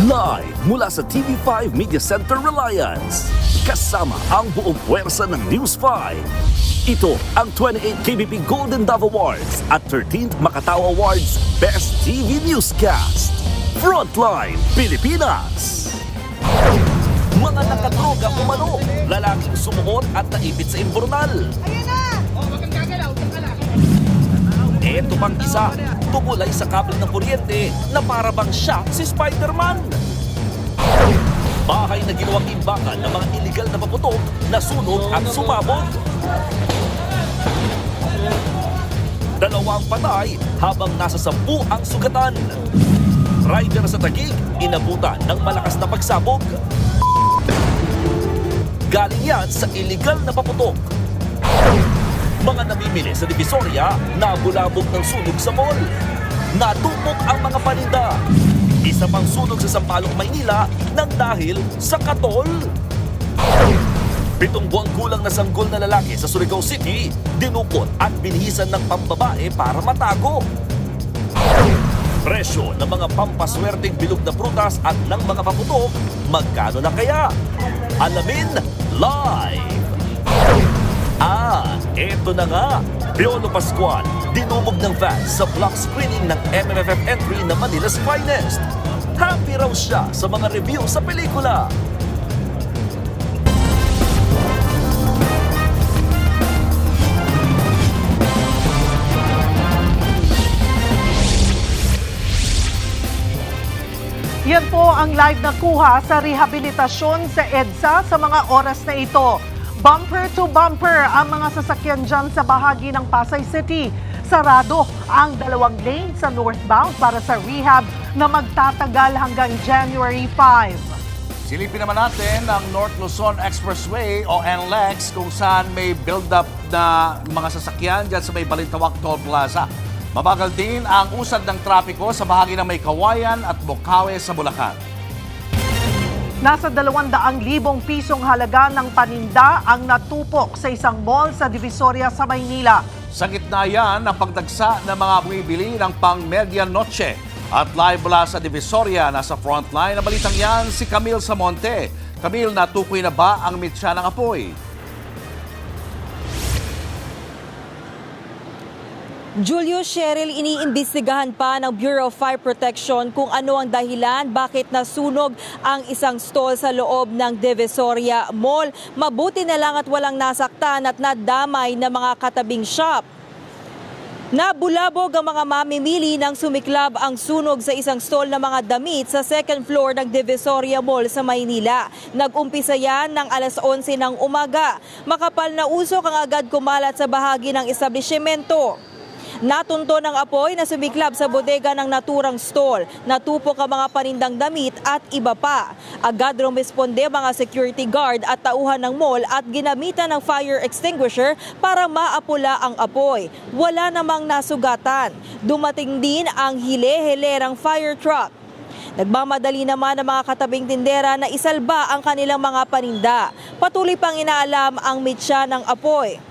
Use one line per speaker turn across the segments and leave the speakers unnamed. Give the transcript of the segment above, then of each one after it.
Live mula sa TV5 Media Center Reliance. Kasama ang buong puwersa ng News 5. Ito ang 28th KBP Golden Dove Awards at 13th Makatao Awards Best TV Newscast. Frontline Pilipinas. Mga nakadroga umano, lalaking sumuot at naipit sa imburnal.
Ayan na! Oh, wag kang gagalaw, wag kang galaw.
Eto pang isa, tumulay sa kable ng kuryente na para bang siya si Spider-Man. Bahay na ginawang imbakan ng mga iligal na paputok, nasunog at sumabog. Dalawang patay habang nasa 10 ang sugatan. Rider sa Taguig, inabutan ng malakas na pagsabog. Galing yan sa iligal na paputok. Mga namimili sa Divisoria, nabulabog ng sunog sa mall. Natupok ang mga paninda. Isa pang sunog sa Sampaloc, Maynila nang dahil sa katol. 7 buwang kulang na sanggol na lalaki sa Surigao City, dinukot at binihisan ng pambabae para matago. Presyo ng mga pampaswerteng bilog na prutas at ng mga paputok, magkano na kaya? Alamin live! Eto na nga, Piolo Pascual, dinumog ng fans sa block screening ng MMFF entry na Manila's Finest. Happy raw siya sa mga review sa pelikula.
Yan po ang live na kuha sa rehabilitasyon sa EDSA sa mga oras na ito. Bumper to bumper ang mga sasakyan dyan sa bahagi ng Pasay City. Sarado ang 2 lane sa northbound para sa rehab na magtatagal hanggang January 5.
Silipin naman natin ang North Luzon Expressway o NLEX kung saan may build-up na mga sasakyan dyan sa may Balintawak Toll Plaza. Mabagal din ang usad ng trapiko sa bahagi ng may Kawayan at Bocaue sa Bulacan.
Nasa 200,000 pisong halaga ng paninda ang natupok sa isang mall sa Divisoria sa Maynila.
Sa gitna yan ang pagdagsa ng mga bumibili ng pang-medianoche. At live mula sa Divisoria, nasa frontline na balitang yan si Camille Samonte. Camille, natukoy na ba ang mitya ng apoy?
Julius, Cheryl, iniimbestigahan pa ng Bureau of Fire Protection kung ano ang dahilan bakit nasunog ang isang stall sa loob ng Divisoria Mall. Mabuti na lang at walang nasaktan at nadamay na mga katabing shop. Nabulabog ang mga mamimili nang sumiklab ang sunog sa isang stall ng mga damit sa second floor ng Divisoria Mall sa Maynila. Nag-umpisa yan ng alas 11 ng umaga. Makapal na usok ang agad kumalat sa bahagi ng establishmento. Natunto ng apoy na sumiklab sa bodega ng naturang stall. Natupok ang mga panindang damit at iba pa. Agad rumisponde mga security guard at tauhan ng mall at ginamitan ng fire extinguisher para maapula ang apoy. Wala namang nasugatan. Dumating din ang hile-hilerang fire truck. Nagmamadali naman ang mga katabing tindera na isalba ang kanilang mga paninda. Patuloy pang inaalam ang mitya ng apoy.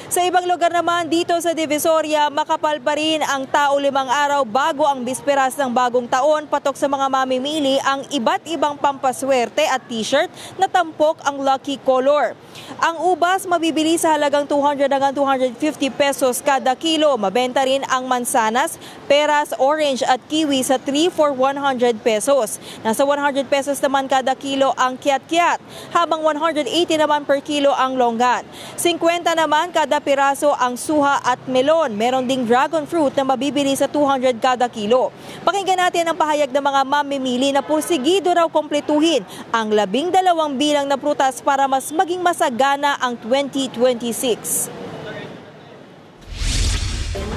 Sa ibang lugar naman dito sa Divisoria, makapal pa rin ang tao 5 araw bago ang bisperas ng bagong taon. Patok sa mga mamimili ang iba't ibang pampaswerte at t-shirt na tampok ang lucky color. Ang ubas mabibili sa halagang 200 hanggang 250 pesos kada kilo. Mabenta rin ang mansanas, peras, orange at kiwi sa 3 for 100 pesos. Nasa 100 pesos naman kada kilo ang kiat-kiat, habang 180 naman per kilo ang longgan. 50 naman kada piraso ang suha at melon. Meron ding dragon fruit na mabibili sa 200 kada kilo. Pakinggan natin ang pahayag ng mga mamimili na pursigido raw kompletuhin ang 12 bilang na prutas para mas maging masagana ang 2026.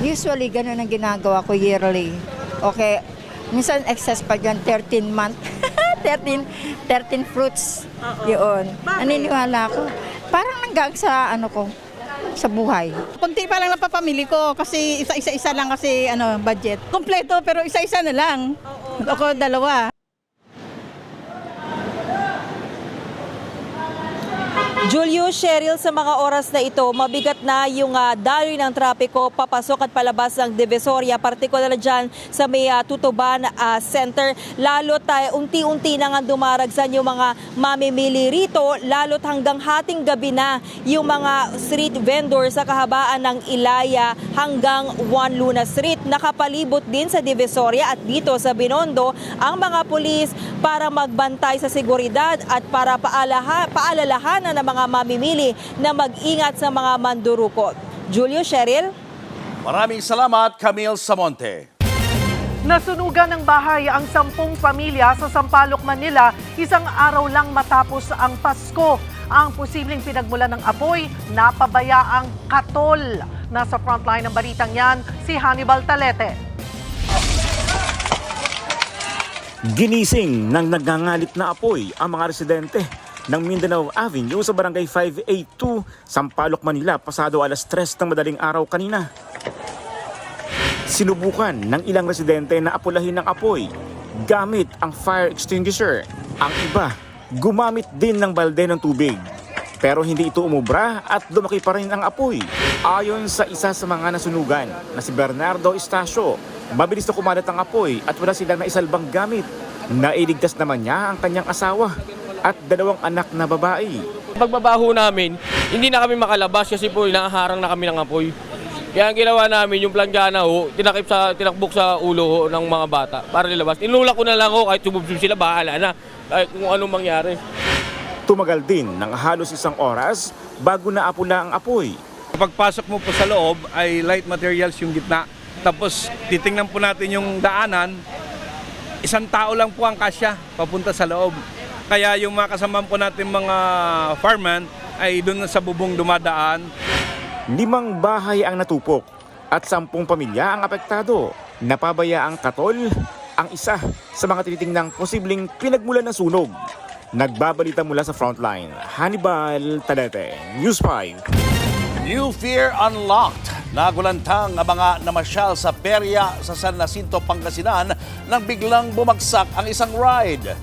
Usually, ganun ang ginagawa ko yearly. Okay, minsan excess pa dyan, 13 month. 13 fruits. Yun. Naniniwala ko. Parang nanggang sa sa buhay.
Kunti pa lang napapamili ko kasi isa-isa lang kasi budget. Kompleto pero isa-isa na lang. Ako 2.
Julius, Cheryl, sa mga oras na ito, mabigat na yung daloy ng trapiko papasok at palabas ng Divisoria, partikular dyan sa may Tutuban Center. Lalo't unti-unti na nga dumaragsan yung mga mamimili rito, lalo't hanggang hating gabi na yung mga street vendor sa kahabaan ng Ilaya hanggang Juan Luna Street. Nakapalibot din sa Divisoria at dito sa Binondo ang mga pulis para magbantay sa seguridad at para paalalahanan ng mga mamimili na mag-ingat sa mga mandurukot. Julio, Cheryl?
Maraming salamat, Camille Samonte.
Nasunugan ng bahay ang 10 pamilya sa Sampaloc, Manila, isang araw lang matapos ang Pasko. Ang posibleng pinagmulan ng apoy, napabayaang katol. Nasa frontline ng balitang yan, si Hannibal Talete.
Ginising ng nagngangalit na apoy ang mga residente ng Mindanao Avenue sa Barangay 582, Sampaloc, Manila, pasado alas 3 ng madaling araw kanina. Sinubukan ng ilang residente na apulahin ng apoy gamit ang fire extinguisher. Ang iba, gumamit din ng balde ng tubig. Pero hindi ito umubra at lumaki pa rin ang apoy. Ayon sa isa sa mga nasunugan na si Bernardo Estacio, mabilis na kumalat ang apoy at wala silang naisalbang gamit. Nailigtas naman niya ang kanyang asawa at 2 anak na babae.
Pagbabaho namin, hindi na kami makalabas kasi po nahaharang na kami ng apoy. Kaya ang ginawa namin, yung planggana tinakbok sa ulo ho ng mga bata para nilabas. Inulak ko na lang ho, kahit sumubsub sila, bahala na kahit kung anong mangyari.
Tumagal din ng halos 1 oras bago naapula ang apoy.
Pagpasok mo po sa loob ay light materials yung gitna. Tapos titingnan po natin yung daanan, 1 tao lang po ang kasya papunta sa loob. Kaya yung mga kasama po natin mga fireman ay doon sa bubong dumadaan.
5 bahay ang natupok at 10 pamilya ang apektado. Napabaya ang katol, ang isa sa mga tinitingnang posibleng pinagmulan ng sunog. Nagbabalita mula sa frontline, Hannibal Talete, News 5.
New Fear Unlocked. Nagulantang ang mga namasyal sa perya sa San Jacinto, Pangasinan nang biglang bumagsak ang isang ride.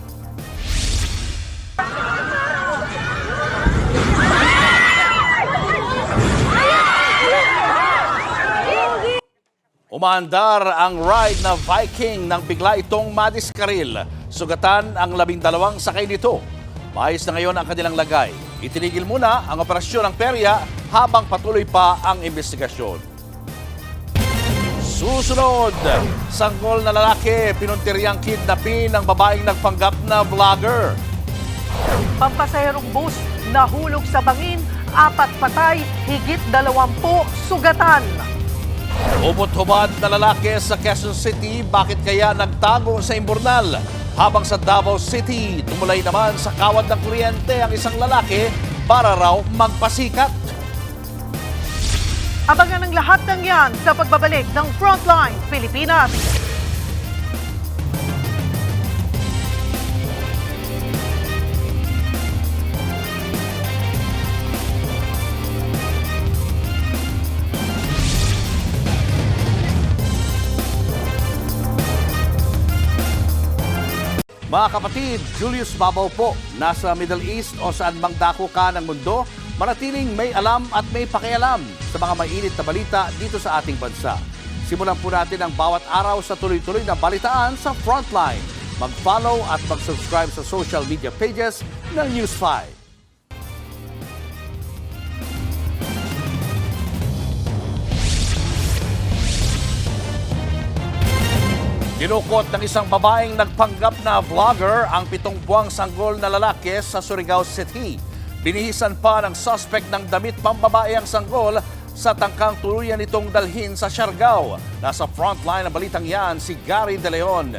Umaandar ang ride na Viking nang bigla itong madiskaril. Sugatan ang 12 sakay nito. Maayos na ngayon ang kanilang lagay. Itinigil muna ang operasyon ng perya habang patuloy pa ang investigasyon. Susunod, sanggol na lalaki, pinuntiryang kidnapin ng babaeng nagpanggap na vlogger.
Pampasaherong bus nahulog sa bangin, 4 patay, higit 20 sugatan.
Umut-hubad na lalaki sa Quezon City, bakit kaya nagtago sa imburnal? Habang sa Davao City, tumulay naman sa kawad ng kuryente ang isang lalaki para raw magpasikat.
Abangan ang lahat ng yan sa pagbabalik ng Frontline Pilipinas.
Mga kapatid, Julius Babaw po, nasa Middle East o saan mang dako ka ng mundo, manatiling may alam at may pakialam sa mga mainit na balita dito sa ating bansa. Simulan po natin ang bawat araw sa tuloy-tuloy na balitaan sa Frontline. Mag-follow at mag-subscribe sa social media pages ng News 5. Dinukot ng isang babaeng nagpanggap na vlogger ang 7 buwang sanggol na lalaki sa Surigao City. Binihisan pa ng suspect ng damit pambabae ang sanggol sa tangkang tuluyan itong dalhin sa Siargao. Nasa frontline ng balitang yan si Gary De Leon.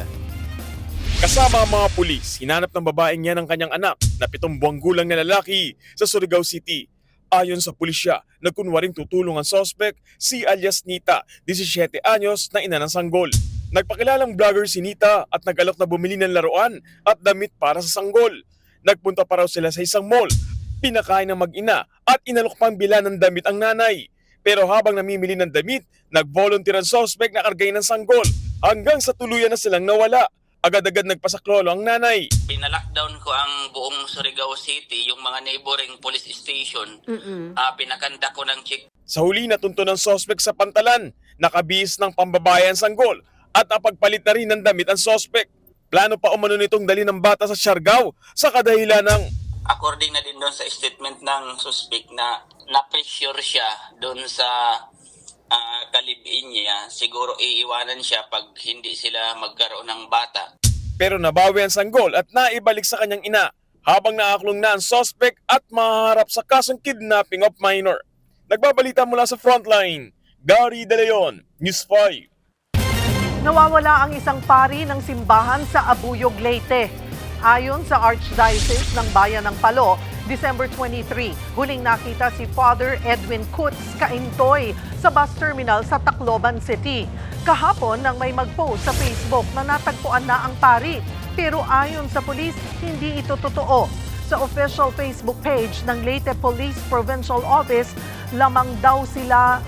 Kasama ang mga pulis, hinanap ng babaeng yan ang kanyang anak na 7 buwang gulang na lalaki sa Surigao City. Ayon sa pulisya, nagkunwaring tutulong ang suspect si alias Nita, 17 anyos na ina ng sanggol. Nagpakilalang vlogger si Nita at nag-alok na bumili ng laruan at damit para sa sanggol. Nagpunta pa raw sila sa isang mall, pinakain ng mag-ina at inalok pang bila ng damit ang nanay. Pero habang namimili ng damit, nag-volunteer ang suspect na kargahin ng sanggol hanggang sa tuluyan na silang nawala. Agad-agad nagpasaklolo ang nanay.
Pinalockdown ko ang buong Surigao City, yung mga neighboring police station. Pinakanda ko ng check.
Sa huli natunto ng sospek sa pantalan, nakabihis ng pambabayan sanggol at napagpalit na rin ng damit ang sospek. Plano pa umano nitong dali ng bata sa Siargao sa kadahilan ng
According na din doon sa statement ng suspect na na-pressure siya doon sa kalibin niya. Siguro iiwanan siya pag hindi sila magkaroon ng bata.
pero nabawi ang sanggol at naibalik sa kanyang ina habang naaklong na ang sospek at mahaharap sa kasong kidnapping of minor. Nagbabalita mula sa Frontline, Gary De Leon, News 5.
Nawawala ang isang pari ng simbahan sa Abuyog, Leyte. Ayon sa Archdiocese ng Bayan ng Palo, December 23, huling nakita si Father Edwin Kutz Kaintoy sa bus terminal sa Tacloban City. Kahapon nang may mag-post sa Facebook na natagpuan na ang pari. Pero ayon sa pulis, hindi ito totoo. Sa official Facebook page ng Leyte Police Provincial Office, lamang daw sila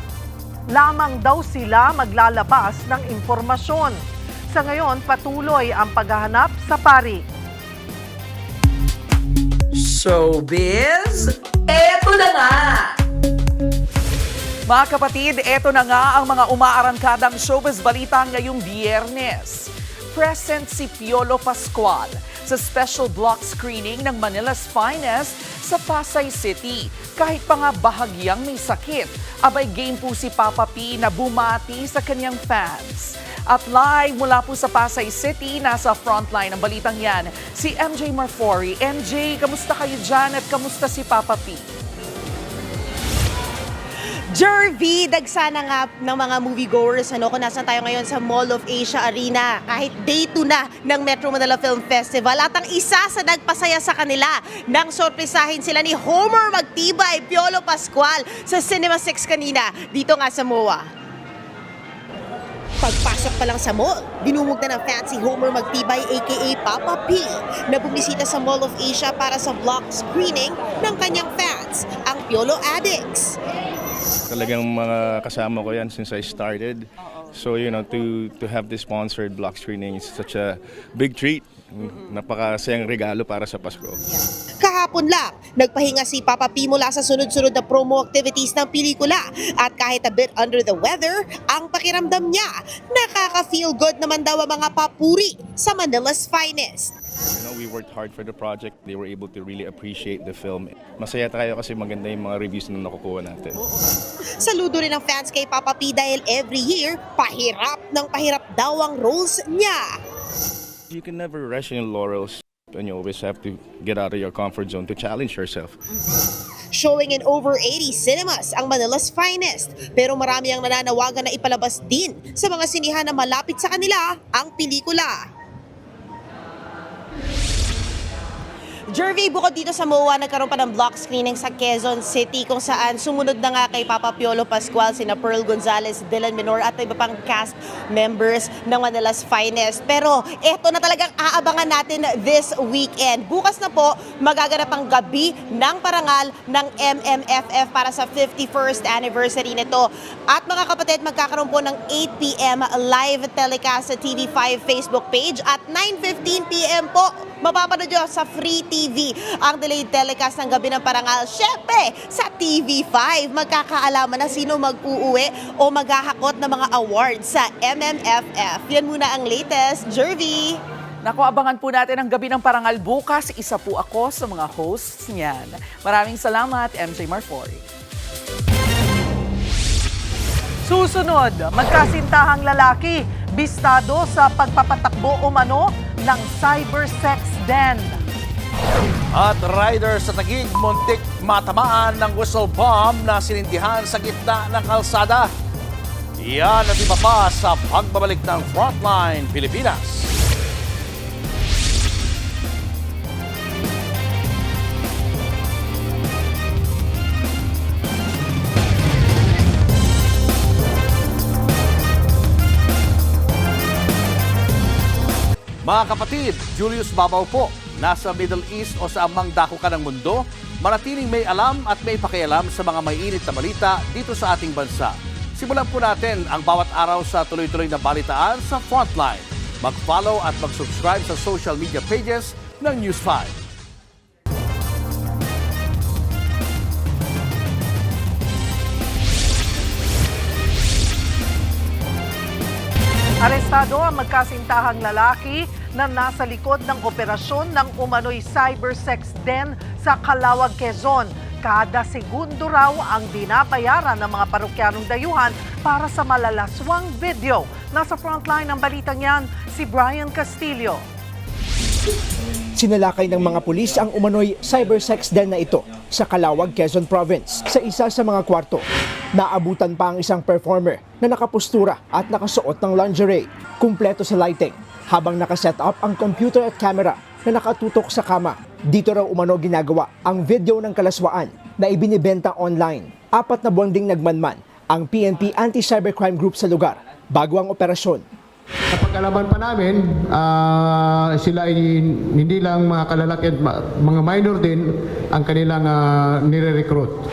maglalabas ng impormasyon. Sa ngayon, patuloy ang paghahanap sa pari.
Showbiz, eto na nga! Mga kapatid, eto na nga ang mga umaarangkadang showbiz balita ngayong Biyernes. Present si Piolo Pascual sa special block screening ng Manila's Finest sa Pasay City. Kahit pa nga bahagyang may sakit, abay game po si Papa P na bumati sa kanyang fans. At live mula po sa Pasay City, nasa frontline ng balitang yan, si MJ Marfori. MJ, kamusta kayo dyan at kamusta si Papa P?
Jervy, dagsana nga ng mga moviegoers kung nasan tayo ngayon sa Mall of Asia Arena. Kahit day 2 na ng Metro Manila Film Festival at ang isa sa nagpasaya sa kanila nang sorpresahin sila ni Homer Magtibay, Piolo Pascual sa Cinema 6 kanina dito nga sa MOA. Pagpasok pa lang sa mall, dinumog na ng fan si Homer Magtibay aka Papa P na bumisita sa Mall of Asia para sa block screening ng kanyang fans, ang Piolo Addicts.
Talagang mga kasama ko yan since I started. So, to have this sponsored block screening is such a big treat. Napakasayang regalo para sa Pasko.
Kahapon lang, nagpahinga si Papa P mula sa sunod-sunod na promo activities ng pelikula. At kahit a bit under the weather, ang pakiramdam niya, nakaka-feel good naman daw ang mga papuri sa Manila's Finest.
We worked hard for the project. They were able to really appreciate the film. Masaya tayo kasi maganda yung mga reviews na nakukuha natin.
Saludo rin ang fans kay Papa P dahil every year, pahirap ng pahirap daw ang roles niya.
You can never rest in your laurels and you always have to get out of your comfort zone to challenge yourself.
Showing in over 80 cinemas ang Manila's Finest. Pero marami ang nananawagan na ipalabas din sa mga sinihan na malapit sa kanila ang pelikula. Jervy, bukod dito sa MOA, nagkaroon pa ng block screening sa Quezon City kung saan sumunod na nga kay Papa Piolo Pascual sina Pearl Gonzalez, Dylan Menor at iba pang cast members ng Manila's Finest. Pero eto na talagang aabangan natin this weekend. Bukas na po, magaganap ang gabi ng parangal ng MMFF para sa 51st anniversary nito. At mga kapatid, magkakaroon po ng 8 p.m. live telecast sa TV5 Facebook page at 9:15 p.m. po mapapanood nyo sa Free TV ang delayed telecast ng Gabi ng Parangal. Syempre, sa TV5, magkakaalaman na sino mag-uuwi o maghahakot ng mga awards sa MMFF. Yan muna ang latest. Jervy!
Naku, abangan po natin ang Gabi ng Parangal bukas. Isa po ako sa mga hosts niyan. Maraming salamat, MJ Marfori.
Susunod, magkasintahang lalaki, bistado sa pagpapatakbo umano ng cybersex den.
At rider sa Taguig, muntik matamaan ng whistle bomb na sinindihan sa gitna ng kalsada. Yan at iba pa sa pagbabalik ng Frontline Pilipinas. Mga kapatid, Julius Babaw po. Nasa Middle East o sa amang dako ka ng mundo, manatiling may alam at may pakialam sa mga maiinit na balita dito sa ating bansa. Simulan po natin ang bawat araw sa tuloy-tuloy na balitaan sa Frontline. Mag-follow at mag-subscribe sa social media pages ng News 5.
Arestado ang magkasintahang lalaki na nasa likod ng operasyon ng umano'y cybersex den sa Calawag, Quezon. Kada segundo raw ang binabayaran ng mga parokyanong dayuhan para sa malalaswang video. Nasa frontline ng balitang yan, si Brian Castillo.
Sinalakay ng mga pulis ang umano'y cybersex den na ito sa Calawag, Quezon Province. Sa isa sa mga kwarto, naabutan pa ang isang performer na nakapustura at nakasuot ng lingerie. Kumpleto sa lighting, habang nakaset up ang computer at camera na nakatutok sa kama. Dito raw umano ginagawa ang video ng kalaswaan na ibinibenta online. 4 na buwan ding nagmanman ang PNP Anti-Cybercrime Group sa lugar bago ang operasyon.
Napag-alaman pa namin, sila ay hindi lang mga kalalaki at mga minor din ang kanilang nire-recruit.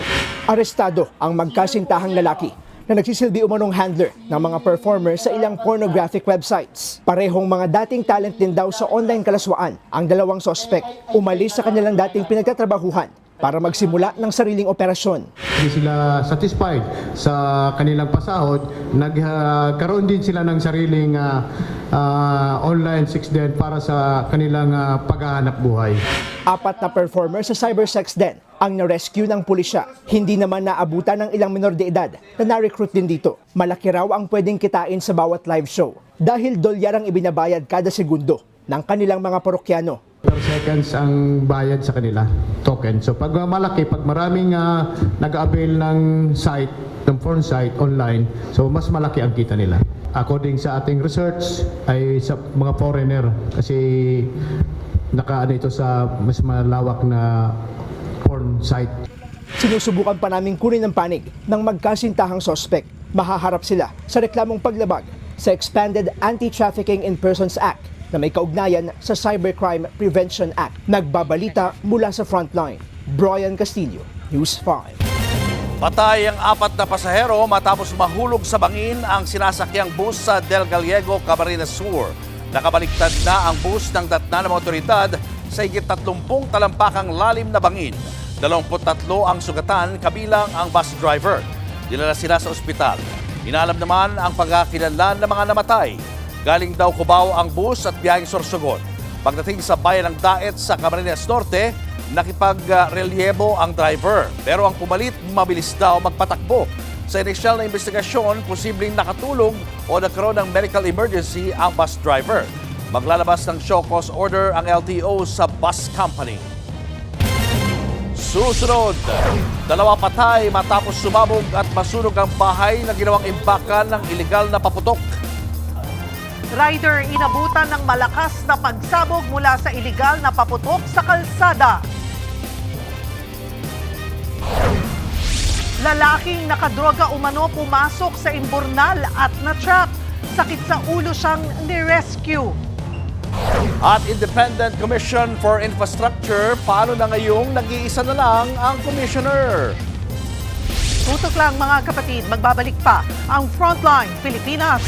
Arestado ang magkasintahang lalaki na nagsisilbi umanong handler ng mga performer sa ilang pornographic websites. Parehong mga dating talent din daw sa online kalaswaan. Ang dalawang sospek umalis sa kanilang dating pinagtatrabahuhan para magsimula ng sariling operasyon.
Hindi sila satisfied sa kanilang pasahod, nagkaroon din sila ng sariling online sex den para sa kanilang paghahanap buhay.
4 na performer sa cybersex den ang na-rescue ng pulisya. Hindi naman naabutan ng ilang minor de edad na na-recruit din dito. Malaki raw ang pwedeng kitain sa bawat live show dahil dolyar ang ibinabayad kada segundo ng kanilang mga parokyano.
Per seconds ang bayad sa kanila, token. So pag malaki, pag maraming nag-avail ng site, ng porn site online, so mas malaki ang kita nila. According sa ating research, ay sa mga foreigner, kasi nakaano ito sa mas malawak na porn site.
Sinusubukan pa namin kunin ang panig ng magkasintahang sospek. Mahaharap sila sa reklamong paglabag sa Expanded Anti-Trafficking in Persons Act na may kaugnayan sa Cybercrime Prevention Act. Nagbabalita mula sa frontline. Brian Castillo, News 5.
Patay ang 4 na pasahero matapos mahulog sa bangin ang sinasakyang bus sa Del Gallego, Camarines Sur. Nakabaliktad na ang bus ng datnan ng otoridad sa higit 30 talampakang lalim na bangin. 23 ang sugatan kabilang ang bus driver. Dinala sila sa ospital. Inalam naman ang pagkakilanlan ng mga namatay. Galing daw Cubao ang bus at biyaheng Sorsogon. Pagdating sa bayan ng Daet sa Camarines Norte, nakipag-relyebo ang driver. Pero ang pumalit, mabilis daw magpatakbo. Sa inisyal na investigasyon, posibleng nakatulog o nagkaroon ng medical emergency ang bus driver. Maglalabas ng show cause order ang LTO sa bus company. Susunod, 2 patay matapos sumabog at masunog ang bahay na ginawang imbakan ng ilegal na paputok.
Rider inabutan ng malakas na pagsabog mula sa iligal na paputok sa kalsada. Lalaking nakadroga umano pumasok sa imburnal at na-trap. Sakit sa ulo siyang ni-rescue.
At Independent Commission for Infrastructure, paano na ngayong nag-iisa na lang ang commissioner?
Tutok lang mga kapatid, magbabalik pa ang Frontline Pilipinas.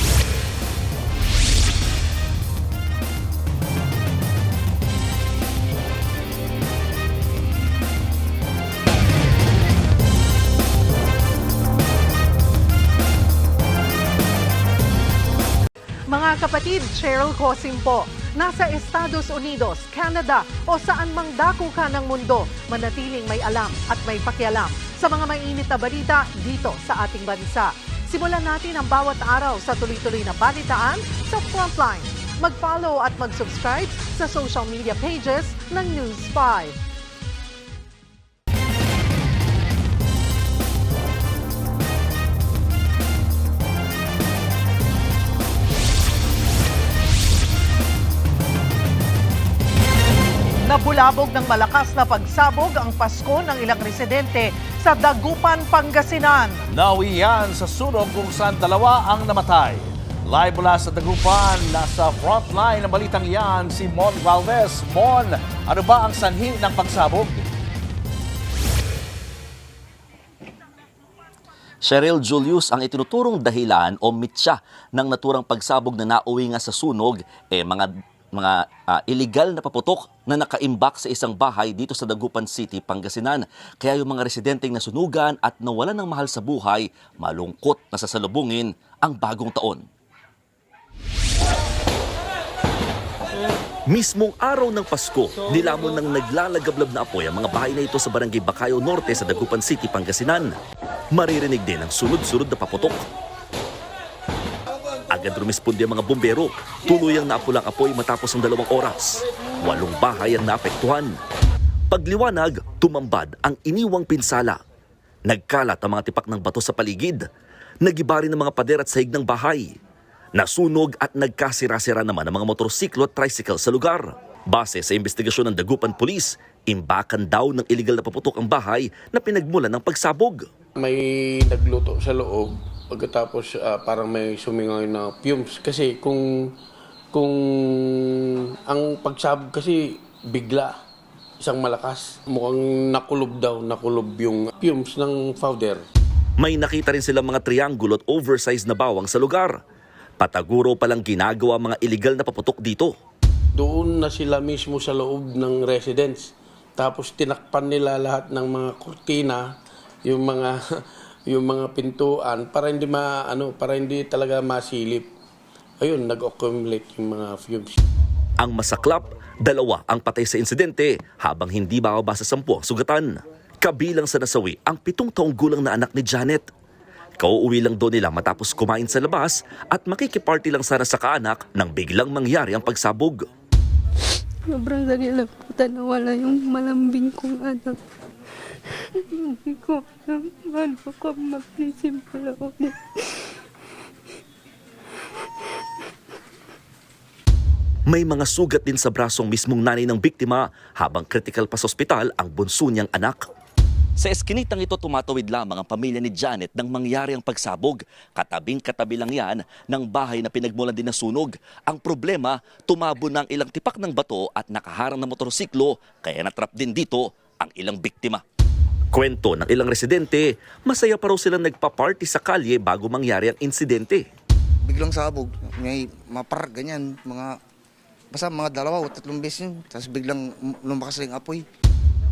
Mga kapatid, Cheryl Cosim po. Nasa Estados Unidos, Canada o saan mang dako ka ng mundo, manatiling may alam at may pakialam sa mga mainit na balita dito sa ating bansa. Simulan natin ang bawat araw sa tuloy-tuloy na balitaan sa Frontline. Mag-follow at mag-subscribe sa social media pages ng News 5. Nabulabog ng malakas na pagsabog ang Pasko ng ilang residente sa Dagupan, Pangasinan.
Nawiyan sa sunog kung saan 2 ang namatay. Live mula sa Dagupan, nasa frontline ng balitang yan si Mon Valdez. Mon, ano ba ang sanhi ng pagsabog?
Cheryl Julius, ang itinuturong dahilan o mitya ng naturang pagsabog na nauwi nga sa sunog, mga illegal na paputok na nakaimbak sa isang bahay dito sa Dagupan City, Pangasinan. Kaya yung mga residenteng nasunugan at nawalan ng mahal sa buhay, malungkot na sasalubungin ang bagong taon. Mismong araw ng Pasko, nilamon ng naglalagablab na apoy ang mga bahay na ito sa Barangay Bacayo Norte sa Dagupan City, Pangasinan. Maririnig din ang sunod-sunod na paputok. Agad rumisponde ang mga bumbero. Tuluyang naapulang apoy matapos ng 2 oras. 8 bahay ang naapektuhan. Pagliwanag, tumambad ang iniwang pinsala. Nagkalat ang mga tipak ng bato sa paligid. Nagiba rin ang mga pader at sahig ng bahay. Nasunog at nagkasira-sira naman ang mga motorsiklo at tricycle sa lugar. Base sa investigasyon ng Dagupan Police, imbakan daw ng illegal na paputok ang bahay na pinagmulan ng pagsabog.
May nagluto sa loob, pagkatapos parang may sumingaw na fumes. Kasi kung ang pagsabog kasi bigla, isang malakas, mukhang nakulob yung fumes ng powder.
May nakita rin silang mga triangulo at oversized na bawang sa lugar. Pataguro palang ginagawa mga illegal na paputok dito.
Doon na sila mismo sa loob ng residence. Tapos tinakpan nila lahat ng mga kurtina, yung mga pintuan para hindi talaga masilip. Ayun, nag-accumulate yung mga fumes.
Ang masaklap, 2 ang patay sa insidente habang hindi bababa sa 10 ang sugatan. Kabilang sa nasawi ang 7 taong gulang na anak ni Janet. Kauuwi lang doon nila matapos kumain sa labas at makikiparty lang sana sa kaanak nang biglang mangyari ang pagsabog.
Sobrang dali lang po nawala yung malambing kong anak. Hindi ko alam paano ko magsisimula ulit.
May mga sugat din sa brasong mismong nanay ng biktima habang critical pa sa ospital ang bunso niyang anak. Sa eskinitang ito tumatawid lamang ang pamilya ni Janet nang mangyari ang pagsabog. Katabing-katabi lang yan ng bahay na pinagmulan din ng sunog. Ang problema, tumabo ng ilang tipak ng bato at nakaharang na motorsiklo kaya natrap din dito ang ilang biktima. Kwento ng ilang residente, masaya pa raw silang nagpa-party sa kalye bago mangyari ang insidente.
Biglang sabog, may mapar, ganyan, basta mga 2 o 3 beses yun, tapos biglang lumakas yung apoy.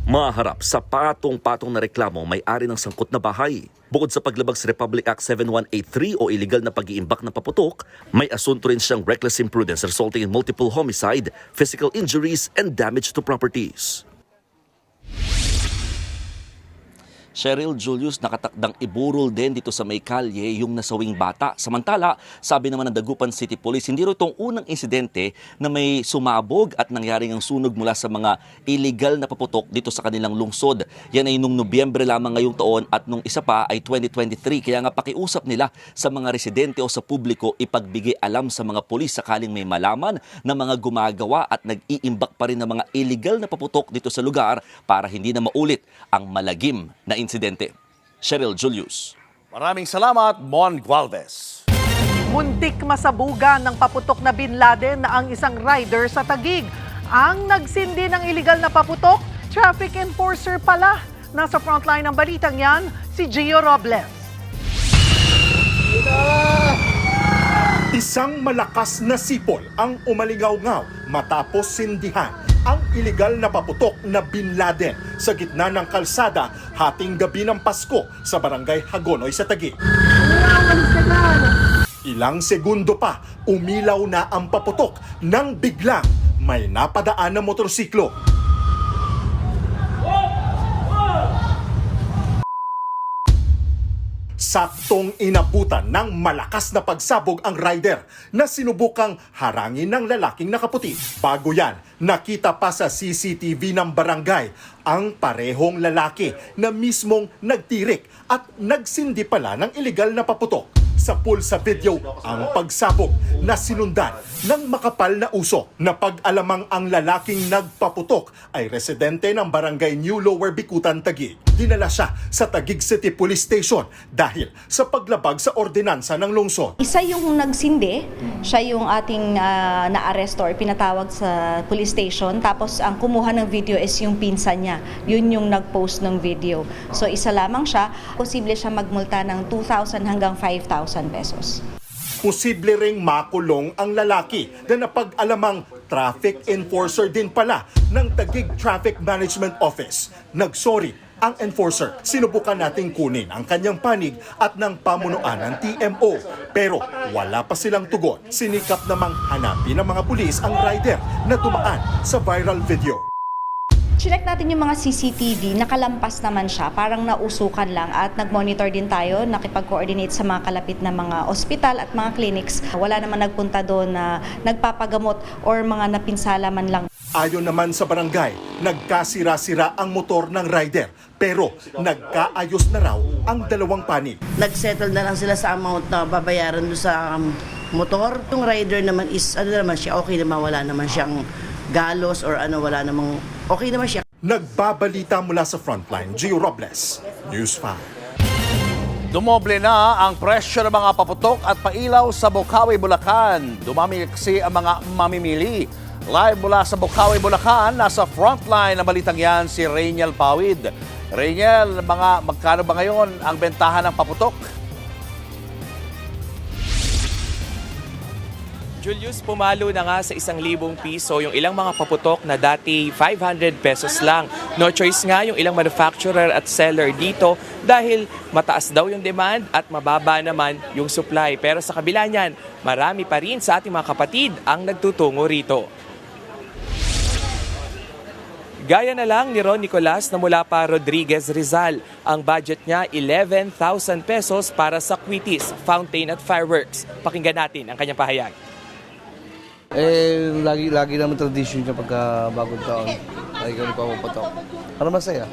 Maharap sa patong-patong na reklamo may-ari ng sangkot na bahay. Bukod sa paglabag sa Republic Act 7183 o illegal na pag-iimbak ng paputok, may asunto rin siyang reckless imprudence resulting in multiple homicide, physical injuries, and damage to properties. Cheryl Julius, nakatakdang iburol din dito sa may kalye yung nasawing bata. Samantala, sabi naman ng Dagupan City Police, hindi rin itong unang insidente na may sumabog at nangyaring ang sunog mula sa mga illegal na paputok dito sa kanilang lungsod. Yan ay nung Nobyembre lamang ngayong taon at nung isa pa ay 2023. Kaya nga pakiusap nila sa mga residente o sa publiko ipagbigay alam sa mga pulis sakaling may malaman na mga gumagawa at nag-iimbak pa rin ng mga illegal na paputok dito sa lugar para hindi na maulit ang malagim na insidente. Cheryl Julius.
Maraming salamat, Mon Gualvez.
Muntik masabugan ng paputok na Bin Laden na ang isang rider sa Taguig. Ang nagsindi ng illegal na paputok, traffic enforcer pala. Nasa frontline ng balitang yan, si Gio Robles.
Isang malakas na sipol ang umaligaw-ngaw matapos sindihan ang iligal na paputok na Bin Laden sa gitna ng kalsada hating gabi ng Pasko sa Barangay Hagonoy sa Taguig. Ilang segundo pa, umilaw na ang paputok nang biglang may napadaan na motorsiklo. Saktong inabutan ng malakas na pagsabog ang rider na sinubukang harangin ng lalaking nakaputi. Bago yan, nakita pa sa CCTV ng barangay ang parehong lalaki na mismong nagtirik at nagsindi pala ng iligal na paputok. Sa pulsa video ang pagsabog na sinundan ng makapal na uso na pag-alamang ang lalaking nagpaputok ay residente ng barangay New Lower Bikutan, Taguig. Dinala siya sa Taguig City Police Station dahil sa paglabag sa ordinansa ng lungsod.
Isa yung nagsindi, siya yung ating na-arresto or pinatawag sa police station. Tapos ang kumuha ng video is yung pinsan niya. Yun yung nag-post ng video. So isa lamang siya, posible siya magmulta ng 2,000 hanggang 5,000 pesos.
Posible ring makulong ang lalaki na napag-alamang traffic enforcer din pala ng Taguig Traffic Management Office. Nagsorry ang enforcer. Sinubukan nating kunin ang kanyang panig at ng pamunuan ng TMO. Pero wala pa silang tugon. Sinikap namang hanapin ng mga pulis ang rider na tumaan sa viral video.
Chinek natin yung mga CCTV, nakalampas naman siya, parang nausukan lang at nag-monitor din tayo, nakipag-coordinate sa mga kalapit na mga ospital at mga clinics. Wala naman nagpunta doon na nagpapagamot or mga napinsala man lang.
Ayon naman sa barangay, nagkasira-sira ang motor ng rider pero nagkaayos na raw ang dalawang panig.
Nagsettle na lang sila sa amount na babayaran doon sa motor. Yung rider naman is, siya, okay naman, wala naman siyang galos or wala namang okay naman siya.
Nagbabalita mula sa Frontline, Gio Robles, News 5.
Dumoble na ang presyo ng mga paputok at pailaw sa Bocaue, Bulacan. Dumami kasi ang mga mamimili. Live mula sa Bocaue, Bulacan, nasa Frontline na balitang yan si Rainiel Pawid. Rainiel, magkano ba ngayon ang bentahan ng paputok?
Julius, pumalo na nga sa 1,000 piso yung ilang mga paputok na dati 500 pesos lang. No choice nga yung ilang manufacturer at seller dito dahil mataas daw yung demand at mababa naman yung supply. Pero sa kabila niyan, marami pa rin sa ating mga kapatid ang nagtutungo rito. Gaya na lang ni Ron Nicolas na mula pa Rodriguez, Rizal. Ang budget niya 11,000 pesos para sa Quitis, Fountain at Fireworks. Pakinggan natin ang kanyang pahayag.
Lagi naman tradition kapag bagong taon. Lagi kami papapatok. Para masaya.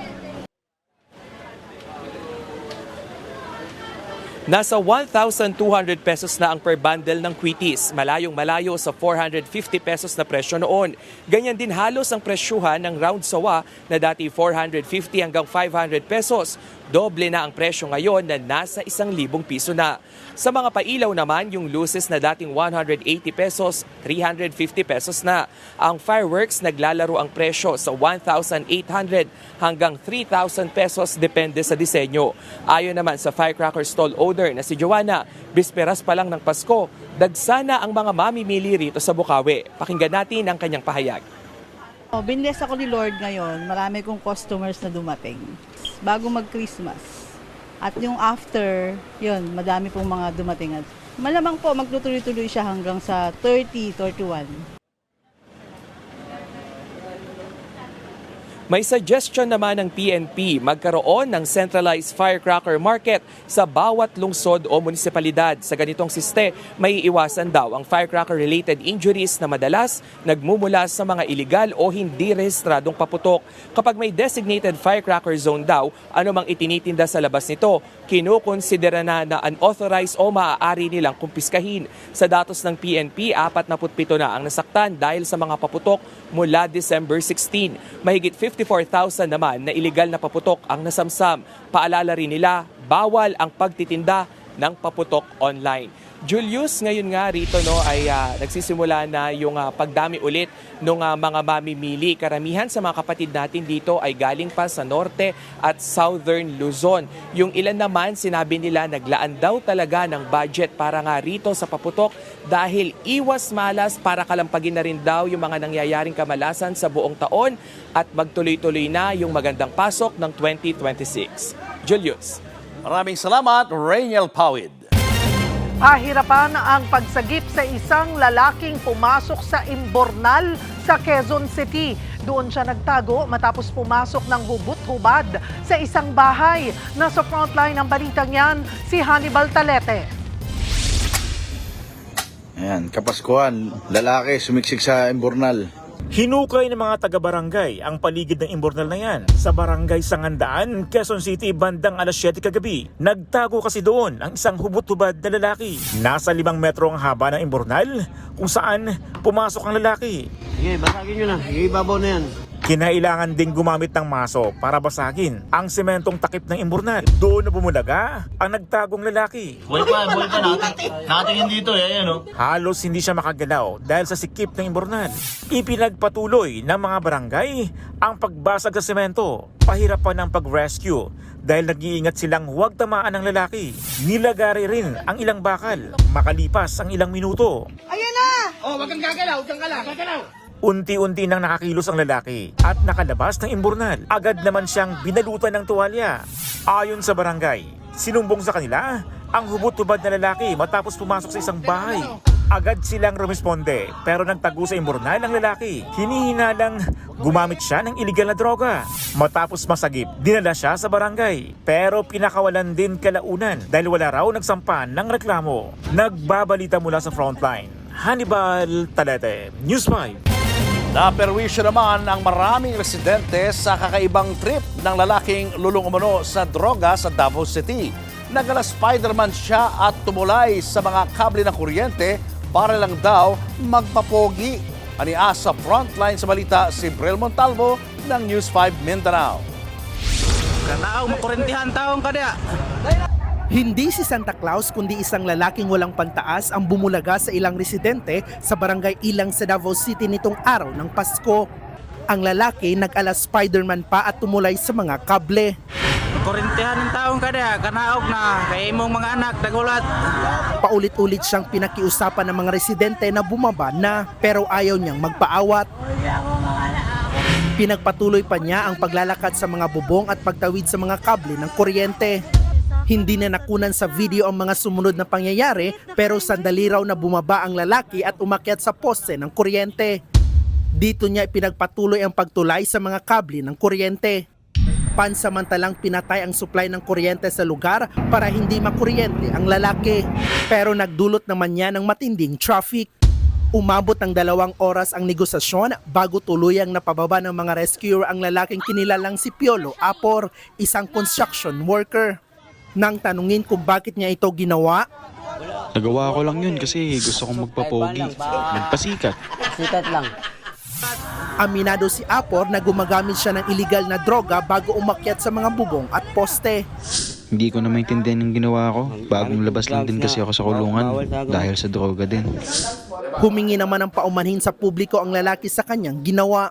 Nasa 1,200 pesos na ang per bundle ng Quitis, malayong-malayo sa 450 pesos na presyo noon. Ganyan din halos ang presyuhan ng round sawa na dati 450 hanggang 500 pesos. Doble na ang presyo ngayon na nasa 1,000 piso na. Sa mga pailaw naman, yung luces na dating 180 pesos, 350 pesos na. Ang fireworks naglalaro ang presyo sa 1,800 hanggang 3,000 pesos depende sa disenyo. Ayon naman sa firecracker stall owner na si Joanna, bisperas pa lang ng Pasko, dagsana ang mga mamimili rito sa Bocaue. Pakinggan natin ang kanyang pahayag.
Binless ako ni Lord ngayon, marami kong customers na dumating bago mag-Christmas. At yung after, yun, madami pong mga dumating. At malamang po, magtutuloy-tuloy siya hanggang sa 30, 31.
May suggestion naman ng PNP magkaroon ng centralized firecracker market sa bawat lungsod o munisipalidad. Sa ganitong siste, may iwasan daw ang firecracker-related injuries na madalas nagmumula sa mga iligal o hindi rehistradong paputok. Kapag may designated firecracker zone daw, anumang itinitinda sa labas nito, kinukonsidera na unauthorized o maaari nilang kumpiskahin. Sa datos ng PNP, 47 na ang nasaktan dahil sa mga paputok mula December 16. Mahigit 54,000 naman na iligal na paputok ang nasamsam. Paalala rin nila, bawal ang pagtitinda ng paputok online. Julius, ngayon nga rito ay nagsisimula na yung pagdami ulit ng mga mamimili. Karamihan sa mga kapatid natin dito ay galing pa sa Norte at Southern Luzon. Yung ilan naman, sinabi nila naglaan daw talaga ng budget para nga rito sa paputok dahil iwas malas para kalampagin na rin daw yung mga nangyayaring kamalasan sa buong taon at magtuloy-tuloy na yung magandang pasok ng 2026. Julius.
Maraming salamat, Rainiel Pawid.
Ahirapan ang pagsagip sa isang lalaking pumasok sa Imbornal sa Quezon City. Doon siya nagtago matapos pumasok ng hubot-hubad sa isang bahay. Nasa frontline ng balitang yan, si Hannibal Talete.
Ayan, Kapaskuhan, lalaki sumiksik sa Imbornal.
Hinukay ng mga taga-barangay ang paligid ng imburnal na yan sa barangay Sangandaan, Quezon City bandang alas 7 kagabi. Nagtago kasi doon ang isang hubot-hubad na lalaki. Nasa 5 metro ang haba ng imburnal kung saan pumasok ang lalaki.
Sige, basagin nyo na. Ibabaw na yan.
Kinailangan ding gumamit ng maso para basagin ang sementong takip ng imburnal. Doon na bumulaga ang nagtagong lalaki.
Buhay pa natin dito ano?
Halos hindi siya makagalaw dahil sa sikip ng imburnal. Ipinagpatuloy ng mga barangay ang pagbasag sa semento. Pahirapan ng pag-rescue dahil nag-iingat silang huwag tamaan ng lalaki. Nilagari rin ang ilang bakal makalipas ang ilang minuto.
Ayan na! Oh, wag kang gagalaw, gagalaw.
Unti-unti nang nakakilos ang lalaki at nakalabas ng imburnal. Agad naman siyang binalutan ng tuwalya. Ayon sa barangay, sinumbong sa kanila ang hubot-hubad na lalaki matapos pumasok sa isang bahay. Agad silang rumisponde pero nagtago sa imburnal ang lalaki. Hinihinalang gumamit siya ng iligal na droga. Matapos masagip, dinala siya sa barangay pero pinakawalan din kalaunan dahil wala raw nagsampan ng reklamo. Nagbabalita mula sa frontline. Hannibal Talete, News 5.
Naperwisyo naman ang maraming residente sa kakaibang trip ng lalaking lulong umano sa droga sa Davao City. Nagala Spider-Man siya at tumulay sa mga kable ng kuryente para lang daw magpapogi. Ania sa frontline sa balita si Brel Montalvo ng News 5 Mindanao.
Kanaaw, makurentihan taong kada.
Hindi si Santa Claus kundi isang lalaking walang pantaas ang bumulaga sa ilang residente sa barangay Ilang sa Davao City nitong araw ng Pasko. Ang lalaki nag-ala Spider-Man pa at tumulay sa mga kable.
Makurentihan ng taong kada, kanaog na, kay imong mga anak, dagulat.
Paulit-ulit siyang pinakiusapan ng mga residente na bumaba na pero ayaw niyang magpaawat. Pinagpatuloy pa niya ang paglalakad sa mga bubong at pagtawid sa mga kable ng kuryente. Hindi na nakunan sa video ang mga sumunod na pangyayari pero sandali raw na bumaba ang lalaki at umakyat sa poste ng kuryente. Dito niya ipinagpatuloy ang pagtulay sa mga kable ng kuryente. Pansamantalang pinatay ang supply ng kuryente sa lugar para hindi makuryente ang lalaki. Pero nagdulot naman niya ng matinding traffic. Umabot ng 2 oras ang negosasyon bago tuluyang napababa ng mga rescuer ang lalaking kinilalang si Piolo Apor, isang construction worker. Nang tanungin kung bakit niya ito ginawa,
nagawa ko lang yun kasi gusto kong magpapogi, magpasikat.
Sikat lang.
Aminado si Apor na gumagamit siya ng iligal na droga bago umakyat sa mga bubong at poste.
Hindi ko na maintindihan yung ginawa ko. Bagong labas lang din kasi ako sa kulungan dahil sa droga din.
Humingi naman ng paumanhin sa publiko ang lalaki sa kanyang ginawa.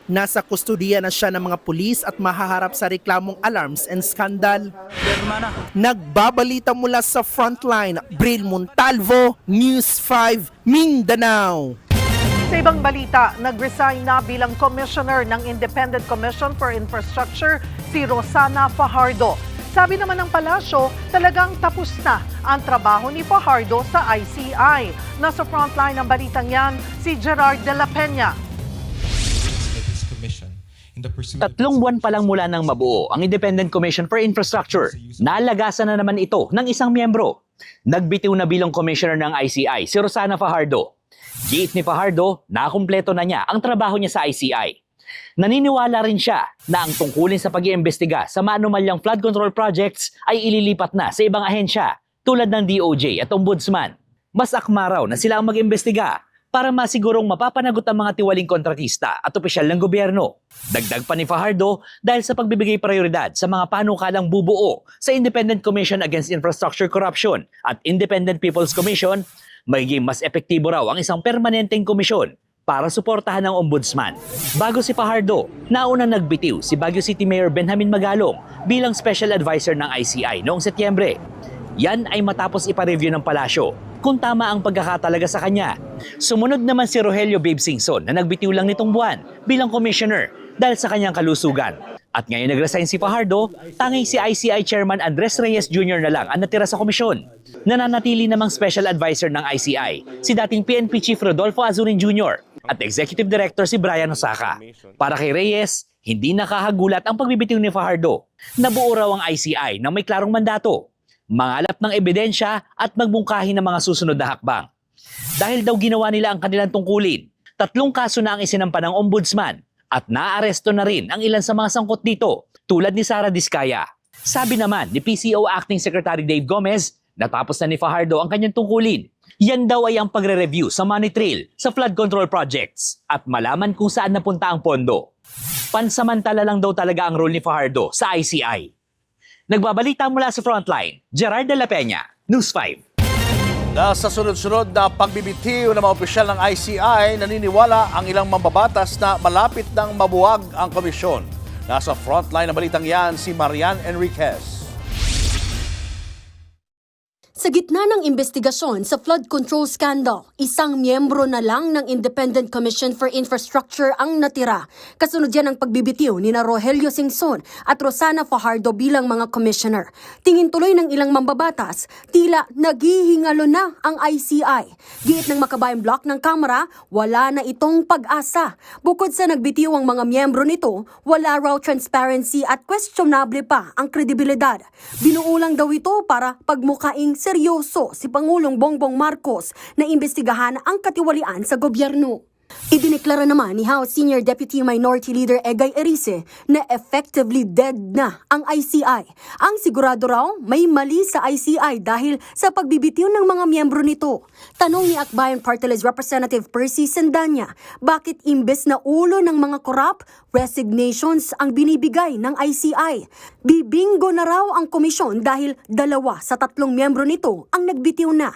Nasa kustudiya na siya ng mga pulis at mahaharap sa reklamong alarms and scandal. Nagbabalita mula sa frontline, Bril Montalvo, News 5, Mindanao.
Sa ibang balita, nag-resign na bilang commissioner ng Independent Commission for Infrastructure si Rosana Fajardo. Sabi naman ng palasyo, talagang tapos na ang trabaho ni Fajardo sa ICI. Nasa frontline ng balitang yan, si Gerard de la Peña.
3 buwan pa lang mula nang mabuo ang Independent Commission for Infrastructure, nalagasan na naman ito ng isang miyembro. Nagbitiw na bilang commissioner ng ICI si Rosana Fajardo. Giit ni Fajardo, nakumpleto na niya ang trabaho niya sa ICI. Naniniwala rin siya na ang tungkulin sa pag-iimbestiga sa maanumalyang flood control projects ay ililipat na sa ibang ahensya tulad ng DOJ at Ombudsman. Mas akma raw na sila ang mag-imbestiga para masigurong mapapanagot ang mga tiwaling kontratista at opisyal ng gobyerno. Dagdag pa ni Fajardo dahil sa pagbibigay prioridad sa mga panukalang bubuo sa Independent Commission Against Infrastructure Corruption at Independent People's Commission, magiging mas epektibo raw ang isang permanenteng komisyon para suportahan ng ombudsman. Bago si Fajardo, nauna nagbitiw si Baguio City Mayor Benjamin Magalong bilang Special Advisor ng ICI noong Setyembre. Yan ay matapos ipareview ng palasyo kung tama ang pagkakatalaga sa kanya. Sumunod naman si Rogelio Babe Singson na nagbitiw lang nitong buwan bilang commissioner dahil sa kanyang kalusugan. At ngayon nag-resign si Fajardo, tanging si ICI Chairman Andres Reyes Jr. na lang ang natira sa komisyon. Nananatili namang Special Advisor ng ICI si dating PNP Chief Rodolfo Azurin Jr. at Executive Director si Brian Osaka. Para kay Reyes, hindi nakahagulat ang pagbibitiw ni Fajardo. Nabuo raw ang ICI na may klarong mandato, mangalap ng ebidensya at magbungkahi ng mga susunod na hakbang. Dahil daw ginawa nila ang kanilang tungkulin, 3 kaso na ang isinampa ng ombudsman at naaresto na rin ang ilan sa mga sangkot dito, tulad ni Sara Diskaya. Sabi naman ni PCO Acting Secretary Dave Gomez, natapos na ni Fajardo ang kanyang tungkulin. Yan daw ay ang pagre-review sa money trail sa flood control projects at malaman kung saan napunta ang pondo. Pansamantala lang daw talaga ang role ni Fajardo sa ICI. Nagbabalita mula sa Frontline, Gerard de la Peña, News 5.
Sa sunod-sunod na pagbibitiw ng mga opisyal ng ICI, naniniwala ang ilang mambabatas na malapit nang mabuwag ang komisyon. Nasa frontline na balitang yan si Marian Enriquez.
Sa gitna ng investigasyon sa flood control scandal, isang miyembro na lang ng Independent Commission for Infrastructure ang natira. Kasunod yan ang pagbibitiw ni Rogelio Singson at Rosana Fajardo bilang mga commissioner. Tingin tuloy ng ilang mambabatas, tila naghihingalo na ang ICI. Giit ng Makabayan Block ng Kamara, wala na itong pag-asa. Bukod sa nagbitiw ang mga miyembro nito, wala raw transparency at questionable pa ang kredibilidad. Binuulang daw ito para pagmukaing seryoso si Pangulong Bongbong Marcos na imbestigahan ang katiwalian sa gobyerno. Idineklara naman ni House Senior Deputy Minority Leader Egay Erice na effectively dead na ang ICI. Ang sigurado raw may mali sa ICI dahil sa pagbibitiw ng mga miyembro nito. Tanong ni Akbayan Party List Representative Percy Sendanya, bakit imbes na ulo ng mga korap, resignations ang binibigay ng ICI? Bibingo na raw ang komisyon dahil 2 sa 3 miyembro nito ang nagbitiw na.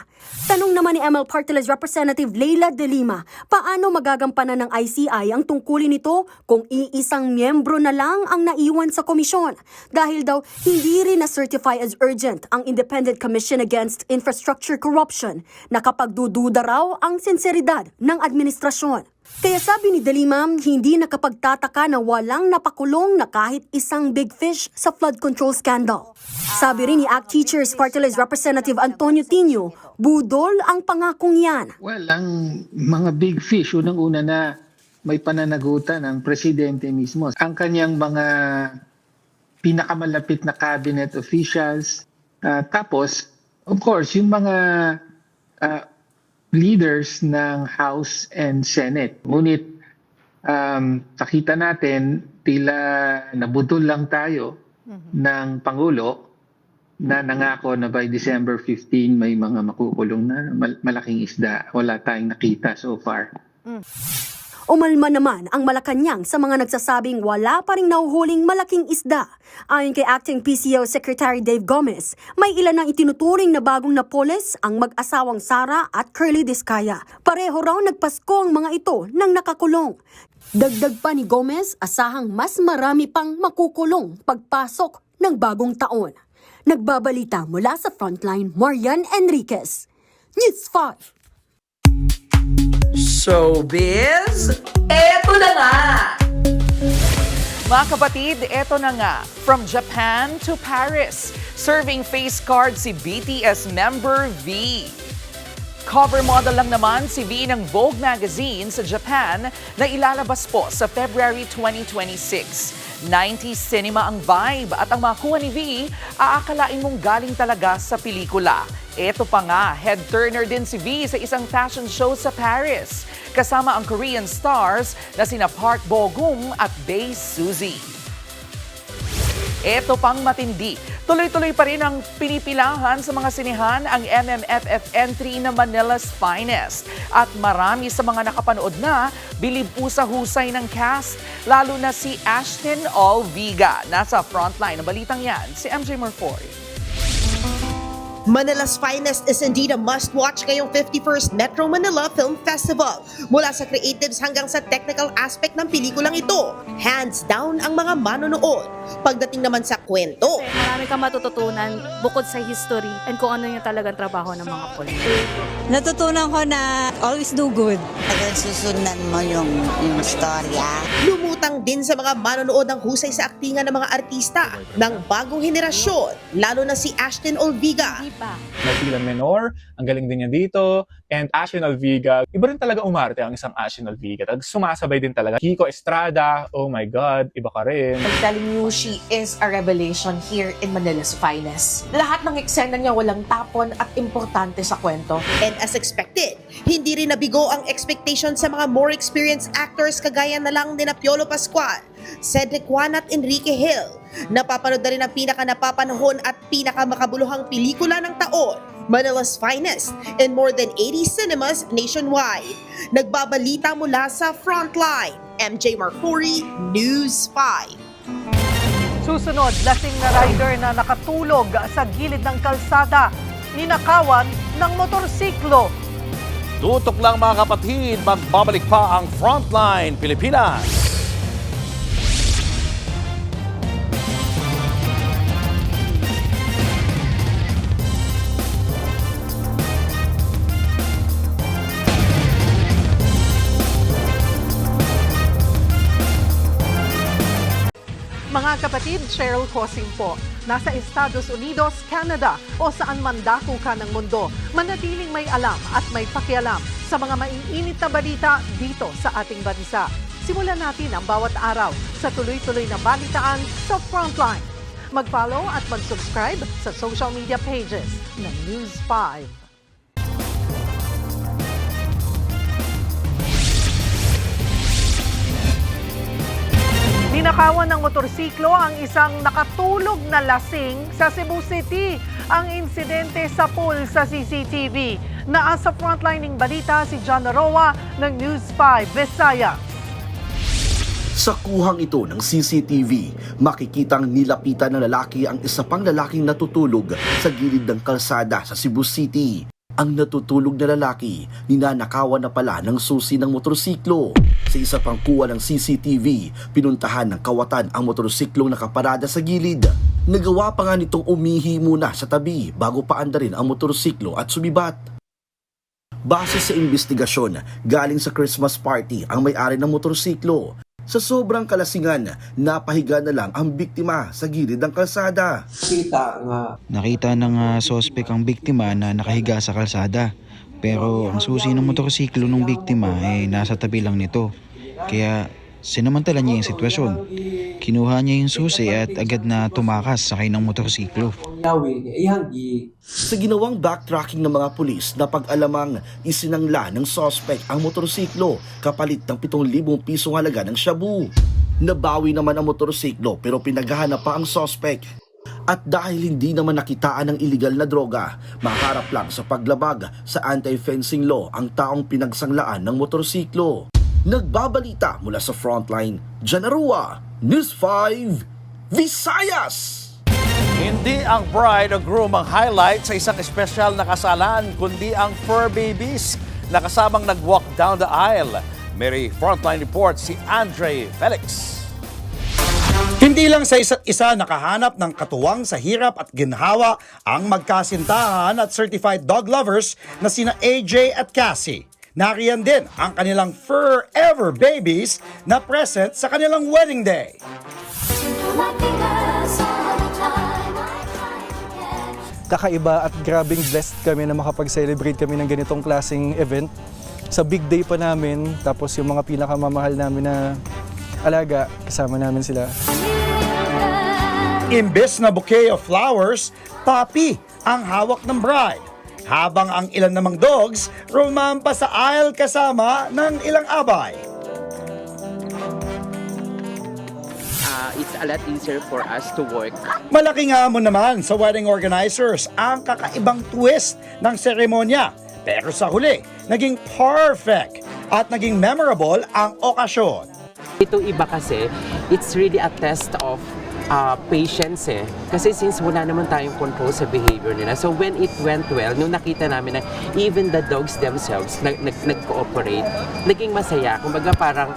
Tanong naman ni ML Party List Representative Leila De Lima, paano magagampanan ng ICI ang tungkulin nito kung iisang miyembro na lang ang naiwan sa komisyon? Dahil daw hindi rin na-certify as urgent ang Independent Commission Against Infrastructure Corruption, nakapagdududa raw ang sinseridad ng administrasyon. Kaya sabi ni De Lima, hindi nakapagtataka na walang napakulong na kahit isang big fish sa flood control scandal. Sabi rin ni ACT Teachers Party List Representative Antonio Tino, budol ang pangakong yan.
Well, ang mga big fish, unang-una na may pananagutan ng presidente mismo. Ang kanyang mga pinakamalapit na cabinet officials. Tapos, of course, yung mga leaders ng House and Senate. Ngunit nakita natin tila nabudol lang tayo ng Pangulo na nangako na by December 15 may mga makukulong na malaking isda. Wala tayong nakita so far.
Umalma naman ang Malacanang sa mga nagsasabing wala pa ring nahuhuling malaking isda. Ayon kay Acting PCO Secretary Dave Gomez, may ilan ang itinuturing na bagong napoles ang mag-asawang Sara at Curly Diskaya. Pareho raw nagpasko ang mga ito nang nakakulong. Dagdag pa ni Gomez, asahang mas marami pang makukulong pagpasok ng bagong taon. Nagbabalita mula sa Frontline, Marian Enriquez, News 5.
Showbiz, eto na nga! Mga kapatid, eto na nga. From Japan to Paris, serving face card si BTS member V. Cover model lang naman si V ng Vogue magazine sa Japan na ilalabas po sa February 2026. 90s cinema ang vibe at ang makuha ni V, aakalain mong galing talaga sa pelikula. Ito pa nga, head turner din si V sa isang fashion show sa Paris. Kasama ang Korean stars na sina Park Bo-gum at Bae Suzy. Ito pang matindi. Tuloy-tuloy pa rin ang pinipilahan sa mga sinihan ang MMFF entry na Manila's Finest. At marami sa mga nakapanood na bilib po sa husay ng cast, lalo na si Ashton Olviga. Nasa frontline ng balitang yan, si MJ Murfoy.
Manila's Finest is indeed a must-watch ngayong 51st Metro Manila Film Festival. Mula sa creatives hanggang sa technical aspect ng pelikulang ito, hands down ang mga manonood. Pagdating naman sa kwento,
marami kang matututunan bukod sa history and kung ano yung talagang trabaho ng mga pulis.
Natutunan ko na always do good.
Pag susundan mo yung storya.
Lumutang din sa mga manonood ang husay sa aktingan ng mga artista ng bagong henerasyon, lalo na si Ashton Olviga.
Martila Menor, ang galing din niya dito. And Ashton Olviga, iba rin talaga umarte ang isang Ashton Olviga. Sumasabay din talaga. Kiko Estrada, oh my God, iba ka rin.
I'm telling you, she is a revelation here in Manila's Finest. Lahat ng eksena niya walang tapon at importante sa kwento.
And as expected, Hindi rin nabigo ang expectation sa mga more experienced actors kagaya na lang ni Piolo Pascual, Cedric Juan at Enrique Hill. Napapanood na rin ang pinaka-napapanahon at pinaka-makabuluhang pelikula ng taon, Manila's Finest, in more than 80 cinemas nationwide. Nagbabalita mula sa Frontline, MJ Marfori, News 5.
Susunod, lasing na rider na nakatulog sa gilid ng kalsada, ninakawan ng motorsiklo.
Tutok lang mga kapatid, magbabalik pa ang Frontline Pilipinas.
Mga kapatid, Cheryl Cosing po. Nasa Estados Unidos, Canada o saan man dako ka ng mundo, manatiling may alam at may pakialam sa mga maiinit na balita dito sa ating bansa. Simulan natin ang bawat araw sa tuloy-tuloy na balitaan sa Frontline. Mag-follow at mag-subscribe sa social media pages ng News 5. Ninakawan ng motorsiklo ang isang nakatulog na lasing sa Cebu City. Ang insidente sa pool sa CCTV. Naasa frontlining balita si John Roa ng News 5 Visayas.
Sa kuhang ito ng CCTV, makikitang nilapitan ng lalaki ang isa pang lalaking natutulog sa gilid ng kalsada sa Cebu City. Ang natutulog na lalaki, ninanakawan na pala ng susi ng motorsiklo. Sa isa pang kuha ng CCTV, pinuntahan ng kawatan ang motorsiklong nakaparada sa gilid. Nagawa pa nga nitong umihi muna sa tabi bago paandarin ang motorsiklo at sumibat. Base sa investigasyon, galing sa Christmas party ang may-ari ng motorsiklo. Sa sobrang kalasingan, napahiga na lang ang biktima sa gilid ng kalsada.
Nakita ng sospek ang biktima na nakahiga sa kalsada. Pero ang susi ng motorsiklo ng biktima ay nasa tabi lang nito. Kaya sinamantala niya yung sitwasyon. Kinuha niya yung susi at agad na tumakas sakay ng motorsiklo.
Sa ginawang backtracking ng mga pulis na pag-alamang isinangla ng suspect ang motorsiklo kapalit ng 7,000 pisong halaga ng shabu. Nabawi naman ang motorsiklo pero pinaghahanap pa ang suspect. At dahil hindi naman nakitaan ng illegal na droga, maharap lang sa paglabag sa anti-fencing law ang taong pinagsanglaan ng motorsiklo. Nagbabalita mula sa Frontline, John Roa, News 5, Visayas!
Hindi ang bride o groom ang highlight sa isang espesyal na kasalan, kundi ang fur babies na kasamang nag-walk down the aisle. May Frontline report si Andre Felix.
Hindi lang sa isa't isa nakahanap ng katuwang sa hirap at ginhawa ang magkasintahan at certified dog lovers na sina AJ at Cassie. Nariyan din ang kanilang forever babies na present sa kanilang wedding day.
Kakaiba at grabing blessed kami na makapag-celebrate kami ng ganitong klaseng event. Sa big day pa namin, tapos yung mga pinakamamahal namin na alaga, kasama namin sila.
Imbes na bouquet of flowers, puppy ang hawak ng bride. Habang ang ilan namang dogs, rumampa sa aisle kasama ng ilang abay.
It's a lot easier for us to work.
Malaking hamon naman sa wedding organizers ang kakaibang twist ng seremonya. Pero sa huli, naging perfect at naging memorable ang okasyon.
Ito iba kasi, it's really a test of patience eh. Kasi since wala naman tayong control sa behavior nila. So when it went well, nung nakita namin na even the dogs themselves nag-cooperate, naging masaya. Kumbaga parang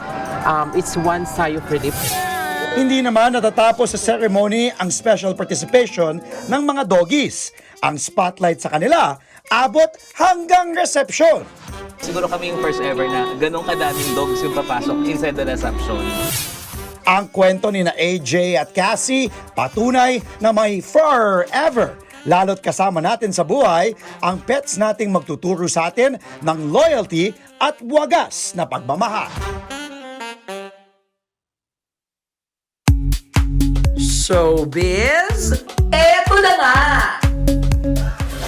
it's one sigh of relief.
Hindi naman natatapos sa ceremony ang special participation ng mga doggies. Ang spotlight sa kanila, abot hanggang reception.
Siguro kami yung first ever na ganun kadaming dogs yung papasok inside the reception.
Ang kwento ni na AJ at Cassie, patunay na may forever. Lalo't kasama natin sa buhay, ang pets nating magtuturo sa atin ng loyalty at wagas na pagmamahal.
Showbiz, eto na nga!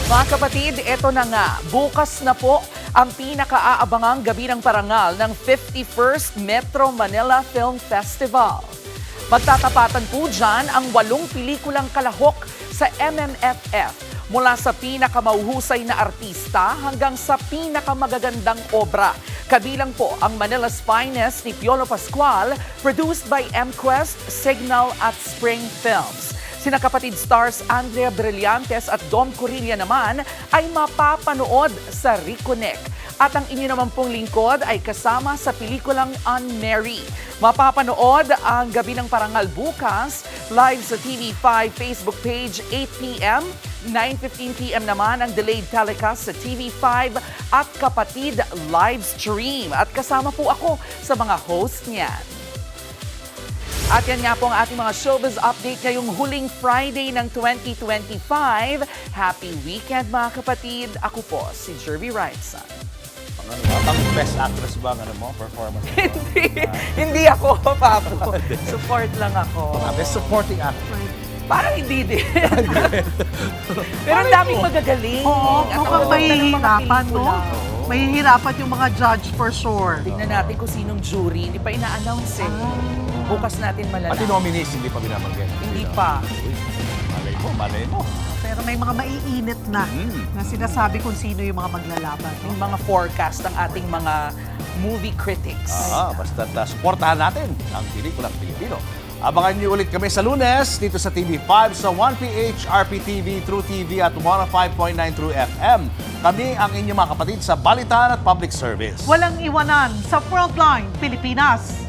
Mga kapatid, eto na nga. Bukas na po ang pinakaaabangang gabi ng parangal ng 51st Metro Manila Film Festival. Magtatapatan po dyan ang 8 pelikulang kalahok sa MMFF mula sa pinakamauhusay na artista hanggang sa pinakamagagandang obra. Kabilang po ang Manila's Finest ni Piolo Pascual, produced by MQuest, Signal at Spring Films. Sina kapatid stars Andrea Brillantes at Dom Corilla naman ay mapapanood sa Reconnect. At ang inyo naman pong lingkod ay kasama sa pelikulang Unmarry. Mapapanood ang Gabi ng Parangal bukas, live sa TV5 Facebook page 8 p.m., 9:15 p.m. naman ang delayed telecast sa TV5 at Kapatid live stream. At kasama po ako sa mga host niyan. At yan nga po ang ating mga showbiz update ngayong huling Friday ng 2025. Happy weekend mga kapatid. Ako po si Jervy Wrightson.
Ang best actress ba ang performance?
Hindi ako, Papo. Support lang ako.
Best supporting actor.
Parang hindi din. Pero ang daming magagaling.
Oo,
At
mukhang
ang
mahihirapan,
ganda ng mga
no?
pelikula.
Mahihirapan yung mga judge for sure.
Tingnan natin kung sinong jury. Hindi pa ina-announce eh. Bukas natin malalaman.
Pati nominees, hindi pa binabanggit.
Hindi pa.
Malay mo.
Pero may mga maiinit na na sinasabi kung sino yung mga maglalaban.
Yung mga forecast ng ating mga movie critics.
Basta't suportahan natin ang pelikulang Pilipino. Abangan niyo ulit kami sa Lunes dito sa TV5 sa 1PH, RPTV, True TV at 105.9 True FM. Kami ang inyong mga kapatid sa Balitaan at Public Service.
Walang iwanan sa Frontline Pilipinas.